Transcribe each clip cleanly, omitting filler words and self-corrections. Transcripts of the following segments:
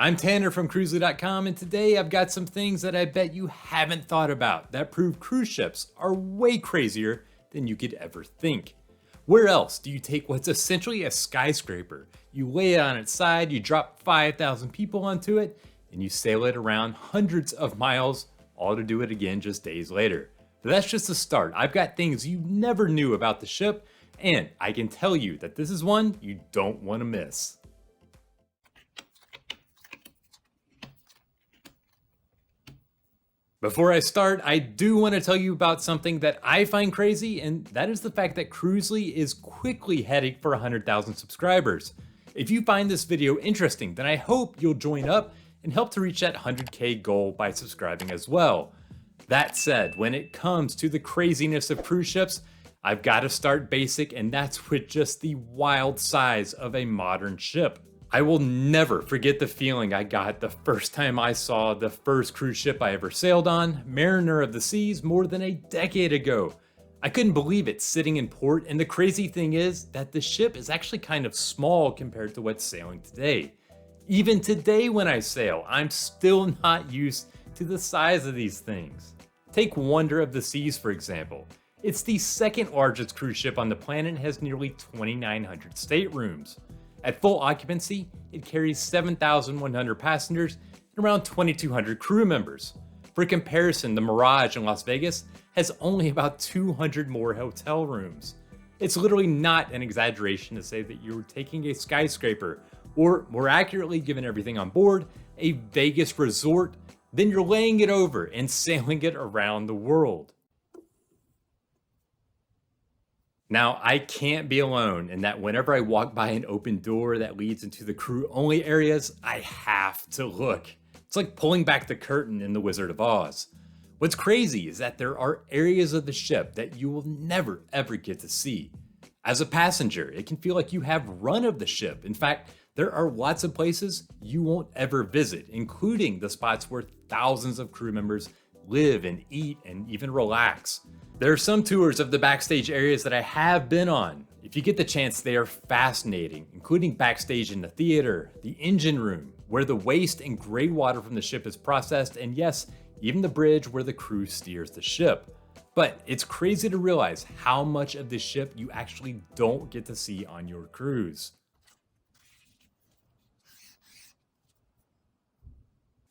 I'm Tanner from Cruzely.com, and today I've got some things that I bet you haven't thought about that prove cruise ships are way crazier than you could ever think. Where else do you take what's essentially a skyscraper, you lay it on its side, you drop 5,000 people onto it, and you sail it around hundreds of miles, all to do it again just days later? But that's just the start. I've got things you never knew about the ship, and I can tell you that this is one you don't want to miss. Before I start, I do want to tell you about something that I find crazy, and that is the fact that Cruzely is quickly heading for 100,000 subscribers. If you find this video interesting, then I hope you'll join up and help to reach that 100K goal by subscribing as well. That said, when it comes to the craziness of cruise ships, I've got to start basic, and that's with just the wild size of a modern ship. I will never forget the feeling I got the first time I saw the first cruise ship I ever sailed on, Mariner of the Seas, more than a decade ago. I couldn't believe it sitting in port, and the crazy thing is that the ship is actually kind of small compared to what's sailing today. Even today when I sail, I'm still not used to the size of these things. Take Wonder of the Seas for example. It's the second largest cruise ship on the planet and has nearly 2,900 staterooms. At full occupancy, it carries 7,100 passengers and around 2,200 crew members. For comparison, the Mirage in Las Vegas has only about 200 more hotel rooms. It's literally not an exaggeration to say that you're taking a skyscraper, or more accurately, given everything on board, a Vegas resort, then you're laying it over and sailing it around the world. Now, I can't be alone in that whenever I walk by an open door that leads into the crew-only areas, I have to look. It's like pulling back the curtain in The Wizard of Oz. What's crazy is that there are areas of the ship that you will never ever get to see. As a passenger, it can feel like you have run of the ship. In fact, there are lots of places you won't ever visit, including the spots where thousands of crew members live and eat and even relax. There are some tours of the backstage areas that I have been on. If you get the chance, they are fascinating, including backstage in the theater, the engine room, where the waste and gray water from the ship is processed, and yes, even the bridge where the crew steers the ship. But it's crazy to realize how much of the ship you actually don't get to see on your cruise.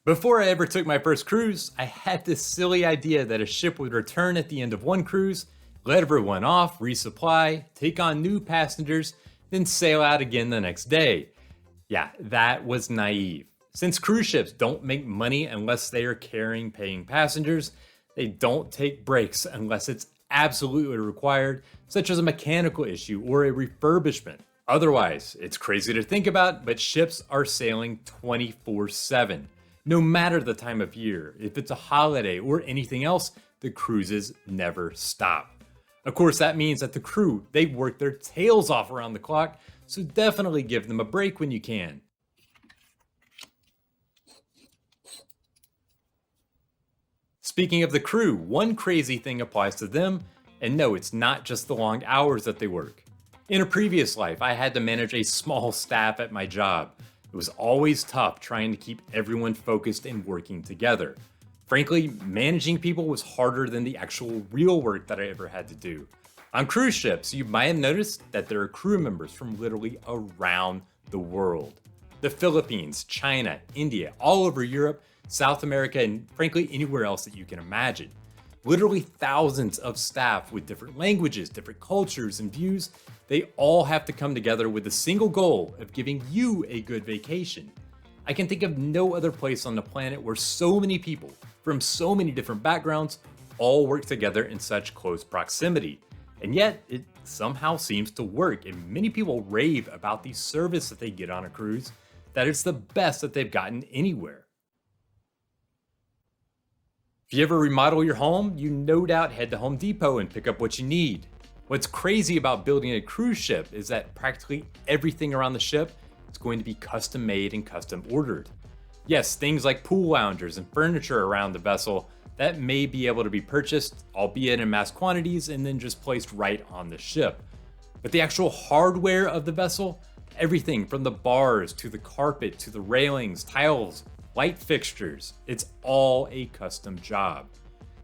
Before I ever took my first cruise, I had this silly idea that a ship would return at the end of one cruise, let everyone off, resupply, take on new passengers, then sail out again the next day. Yeah, that was naive. Since cruise ships don't make money unless they are carrying paying passengers, they don't take breaks unless it's absolutely required, such as a mechanical issue or a refurbishment. Otherwise, it's crazy to think about, but ships are sailing 24/7. No matter the time of year, if it's a holiday or anything else, the cruises never stop. Of course, that means that the crew, they work their tails off around the clock, so definitely give them a break when you can. Speaking of the crew, one crazy thing applies to them, and no, it's not just the long hours that they work. In a previous life, I had to manage a small staff at my job. It was always tough trying to keep everyone focused and working together. Frankly, managing people was harder than the actual real work that I ever had to do. On cruise ships, you might have noticed that there are crew members from literally around the world. The Philippines, China, India, all over Europe, South America, and frankly, anywhere else that you can imagine. Literally thousands of staff with different languages, different cultures, and views. They all have to come together with the single goal of giving you a good vacation. I can think of no other place on the planet where so many people from so many different backgrounds all work together in such close proximity. And yet, it somehow seems to work, and many people rave about the service that they get on a cruise, that it's the best that they've gotten anywhere. If you ever remodel your home, you no doubt head to Home Depot and pick up what you need. What's crazy about building a cruise ship is that practically everything around the ship is going to be custom made and custom ordered. Yes, things like pool loungers and furniture around the vessel that may be able to be purchased, albeit in mass quantities, and then just placed right on the ship. But the actual hardware of the vessel, Everything from the bars to the carpet to the railings, tiles, light fixtures, it's all a custom job.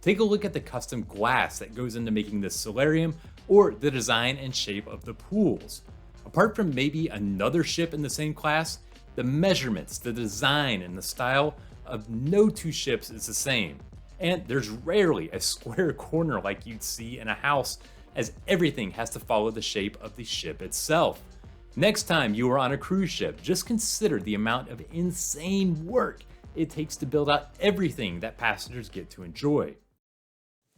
Take a look at the custom glass that goes into making this solarium or the design and shape of the pools. Apart from maybe another ship in the same class, the measurements, the design, and the style of no two ships is the same. And there's rarely a square corner like you'd see in a house, as everything has to follow the shape of the ship itself. Next time you are on a cruise ship, just consider the amount of insane work it takes to build out everything that passengers get to enjoy.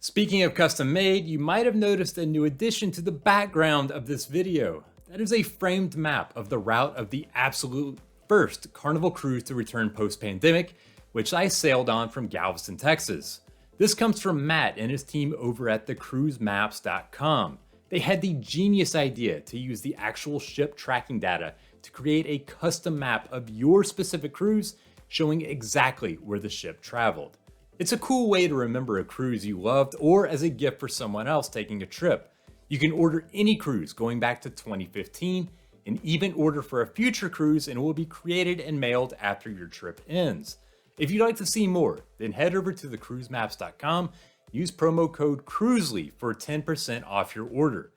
Speaking of custom made, you might have noticed a new addition to the background of this video. That is a framed map of the route of the absolute first Carnival cruise to return post-pandemic, which I sailed on from Galveston, Texas. This comes from Matt and his team over at Cruzely.com. They had the genius idea to use the actual ship tracking data to create a custom map of your specific cruise, showing exactly where the ship traveled. It's a cool way to remember a cruise you loved or as a gift for someone else taking a trip. You can order any cruise going back to 2015 and even order for a future cruise, and it will be created and mailed after your trip ends. If you'd like to see more, then head over to cruisemaps.com, use promo code Cruzely for 10% off your order.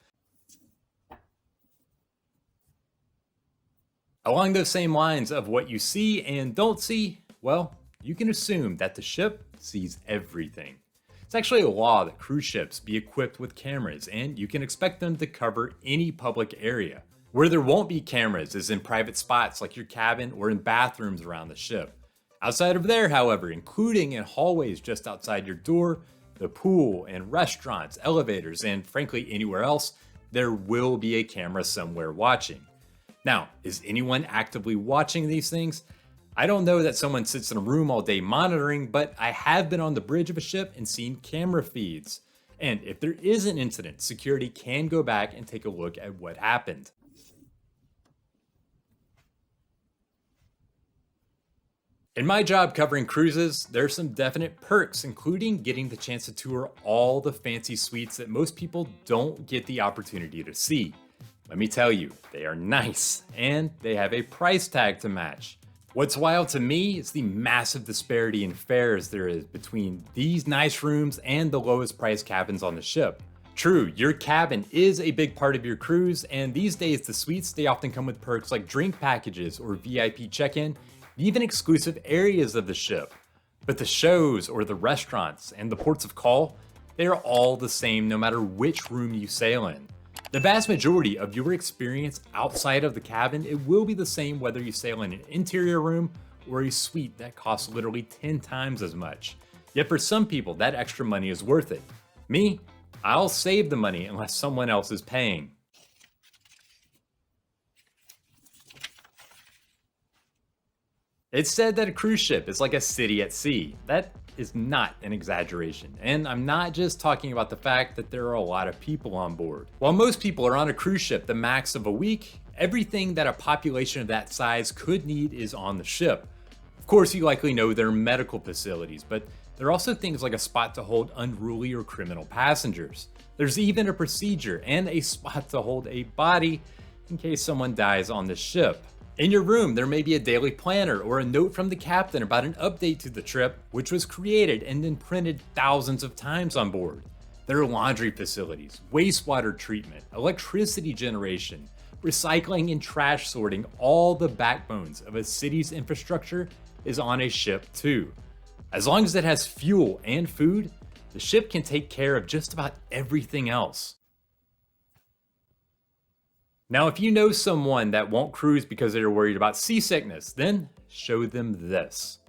Along those same lines of what you see and don't see, well, you can assume that the ship sees everything. It's actually a law that cruise ships be equipped with cameras, and you can expect them to cover any public area. Where there won't be cameras is in private spots like your cabin or in bathrooms around the ship. Outside of there, however, including in hallways just outside your door, the pool, and restaurants, elevators, and frankly anywhere else, there will be a camera somewhere watching. Now, is anyone actively watching these things? I don't know that someone sits in a room all day monitoring, but I have been on the bridge of a ship and seen camera feeds. And if there is an incident, security can go back and take a look at what happened. In my job covering cruises, there are some definite perks, including getting the chance to tour all the fancy suites that most people don't get the opportunity to see. Let me tell you, they are nice, and they have a price tag to match. What's wild to me is the massive disparity in fares there is between these nice rooms and the lowest priced cabins on the ship. True, your cabin is a big part of your cruise, and these days the suites, they often come with perks like drink packages or VIP check-in, even exclusive areas of the ship. But the shows or the restaurants and the ports of call, they are all the same no matter which room you sail in. The vast majority of your experience outside of the cabin, it will be the same whether you sail in an interior room or a suite that costs literally 10 times as much. Yet for some people, that extra money is worth it. Me, I'll save the money unless someone else is paying. It's said that a cruise ship is like a city at sea. That is not an exaggeration, and I'm not just talking about the fact that there are a lot of people on board. While most people are on a cruise ship the max of a week, everything that a population of that size could need is on the ship. Of course, you likely know there are medical facilities, but there are also things like a spot to hold unruly or criminal passengers. There's even a procedure and a spot to hold a body in case someone dies on the ship. In your room, there may be a daily planner or a note from the captain about an update to the trip, which was created and then printed thousands of times on board. There are laundry facilities, wastewater treatment, electricity generation, recycling and trash sorting. All the backbones of a city's infrastructure is on a ship too. As long as it has fuel and food, the ship can take care of just about everything else. Now, if you know someone that won't cruise because they're worried about seasickness, then show them this.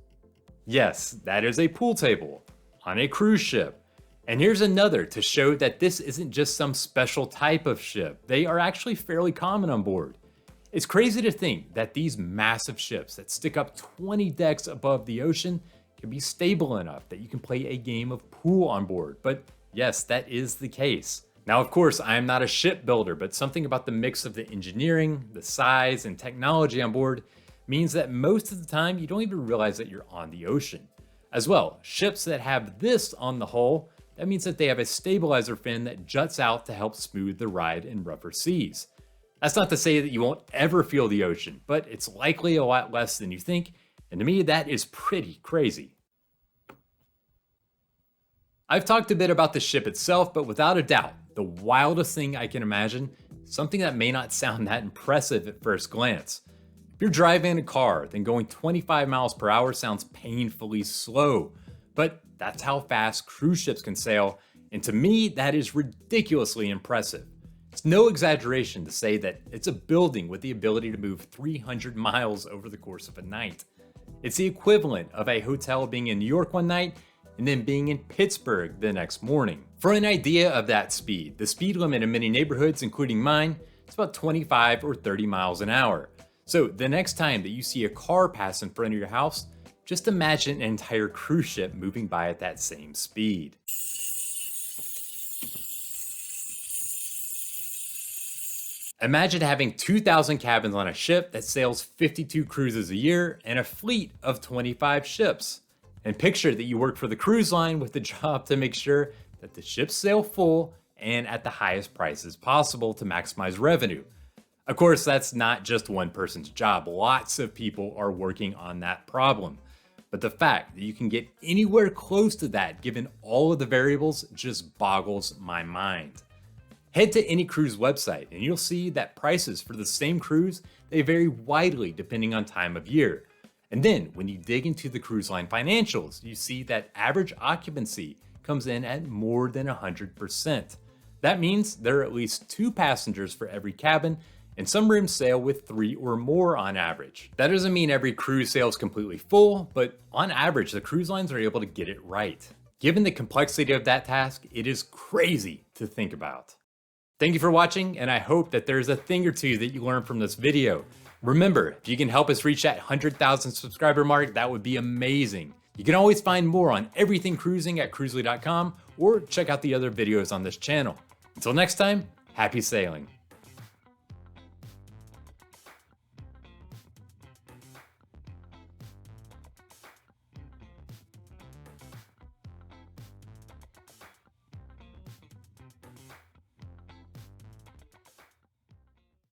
Yes, that is a pool table on a cruise ship. And here's another to show that this isn't just some special type of ship. They are actually fairly common on board. It's crazy to think that these massive ships that stick up 20 decks above the ocean can be stable enough that you can play a game of pool on board. But yes, that is the case. Now, of course, I am not a shipbuilder, but something about the mix of the engineering, the size, and technology on board means that most of the time you don't even realize that you're on the ocean. As well, ships that have this on the hull, that means that they have a stabilizer fin that juts out to help smooth the ride in rougher seas. That's not to say that you won't ever feel the ocean, but it's likely a lot less than you think, and to me that is pretty crazy. I've talked a bit about the ship itself, but without a doubt, the wildest thing I can imagine, something that may not sound that impressive at first glance. If you're driving a car, then going 25 miles per hour sounds painfully slow, but that's how fast cruise ships can sail, and to me, that is ridiculously impressive. It's no exaggeration to say that it's a building with the ability to move 300 miles over the course of a night. It's the equivalent of a hotel being in New York one night and then being in Pittsburgh the next morning. For an idea of that speed, the speed limit in many neighborhoods, including mine, is about 25 or 30 miles an hour. So the next time that you see a car pass in front of your house, just imagine an entire cruise ship moving by at that same speed. Imagine having 2,000 cabins on a ship that sails 52 cruises a year and a fleet of 25 ships. And picture that you work for the cruise line with the job to make sure that the ships sail full and at the highest prices possible to maximize revenue. Of course, that's not just one person's job. Lots of people are working on that problem. But the fact that you can get anywhere close to that given all of the variables just boggles my mind. Head to any cruise website and you'll see that prices for the same cruise, they vary widely depending on time of year. And then when you dig into the cruise line financials, you see that average occupancy comes in at more than 100%. That means there are at least 2 passengers for every cabin, and some rooms sail with 3 or more on average. That doesn't mean every cruise sails completely full, but on average, the cruise lines are able to get it right. Given the complexity of that task, it is crazy to think about. Thank you for watching, and I hope that there's a thing or two that you learned from this video. Remember, if you can help us reach that 100,000 subscriber mark, that would be amazing. You can always find more on everything cruising at Cruzely.com or check out the other videos on this channel. Until next time, happy sailing.